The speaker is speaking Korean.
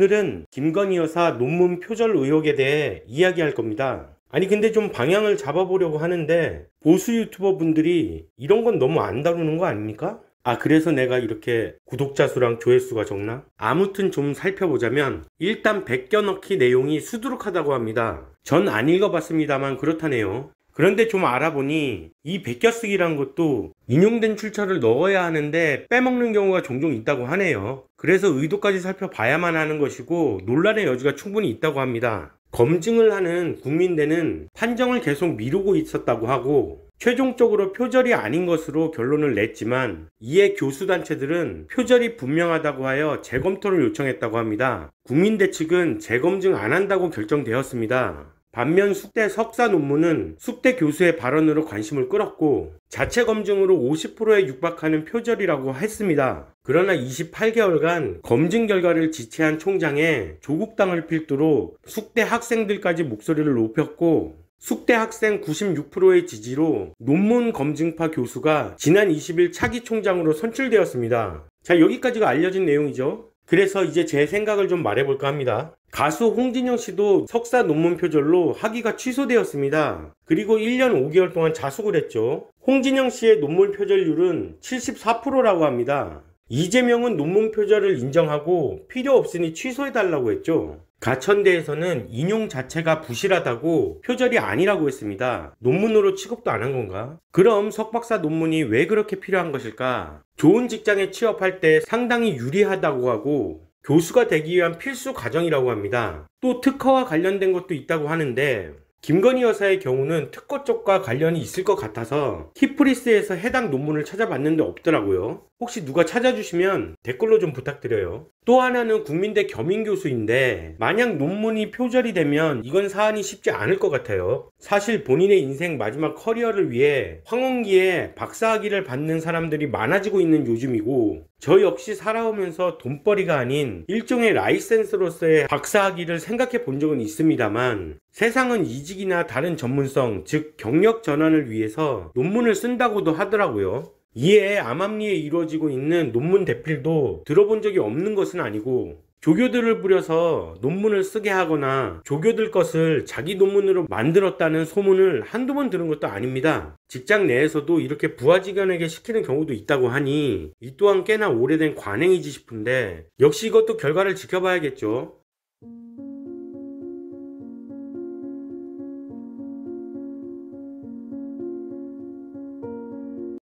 오늘은 김건희 여사 논문 표절 의혹에 대해 이야기할 겁니다. 아니 근데 좀 방향을 잡아보려고 하는데 보수 유튜버 분들이 이런 건 너무 안 다루는 거 아닙니까? 그래서 내가 이렇게 구독자 수랑 조회수가 적나? 아무튼 좀 살펴보자면 일단 베껴넣기 내용이 수두룩하다고 합니다. 전 안 읽어봤습니다만 그렇다네요. 그런데 좀 알아보니 이 베껴쓰기란 것도 인용된 출처를 넣어야 하는데 빼먹는 경우가 종종 있다고 하네요. 그래서 의도까지 살펴봐야만 하는 것이고 논란의 여지가 충분히 있다고 합니다. 검증을 하는 국민대는 판정을 계속 미루고 있었다고 하고 최종적으로 표절이 아닌 것으로 결론을 냈지만 이에 교수단체들은 표절이 분명하다고 하여 재검토를 요청했다고 합니다. 국민대 측은 재검증 안 한다고 결정되었습니다. 반면 숙대 석사 논문은 숙대 교수의 발언으로 관심을 끌었고 자체 검증으로 50%에 육박하는 표절이라고 했습니다. 그러나 28개월간 검증 결과를 지체한 총장에 조국 당을 필두로 숙대 학생들까지 목소리를 높였고 숙대 학생 96%의 지지로 논문 검증파 교수가 지난 20일 차기 총장으로 선출되었습니다. 자, 여기까지가 알려진 내용이죠. 그래서 이제 제 생각을 좀 말해볼까 합니다. 가수 홍진영 씨도 석사 논문 표절로 학위가 취소되었습니다. 그리고 1년 5개월 동안 자숙을 했죠. 홍진영 씨의 논문 표절률은 74%라고 합니다. 이재명은 논문 표절을 인정하고 필요 없으니 취소해달라고 했죠. 가천대에서는 인용 자체가 부실하다고 표절이 아니라고 했습니다. 논문으로 취급도 안 한 건가? 그럼 석박사 논문이 왜 그렇게 필요한 것일까? 좋은 직장에 취업할 때 상당히 유리하다고 하고 교수가 되기 위한 필수 과정이라고 합니다. 또 특허와 관련된 것도 있다고 하는데 김건희 여사의 경우는 특허 쪽과 관련이 있을 것 같아서 키프리스에서 해당 논문을 찾아봤는데 없더라고요. 혹시 누가 찾아주시면 댓글로 좀 부탁드려요. 또 하나는 국민대 겸임교수인데 만약 논문이 표절이 되면 이건 사안이 쉽지 않을 것 같아요. 사실 본인의 인생 마지막 커리어를 위해 황혼기에 박사학위를 받는 사람들이 많아지고 있는 요즘이고 저 역시 살아오면서 돈벌이가 아닌 일종의 라이센스로서의 박사학위를 생각해 본 적은 있습니다만 세상은 이직이나 다른 전문성, 즉 경력 전환을 위해서 논문을 쓴다고도 하더라고요. 이에 암암리에 이루어지고 있는 논문 대필도 들어본 적이 없는 것은 아니고 조교들을 부려서 논문을 쓰게 하거나 조교들 것을 자기 논문으로 만들었다는 소문을 한두 번 들은 것도 아닙니다. 직장 내에서도 이렇게 부하직원에게 시키는 경우도 있다고 하니 이 또한 꽤나 오래된 관행이지 싶은데 역시 이것도 결과를 지켜봐야겠죠.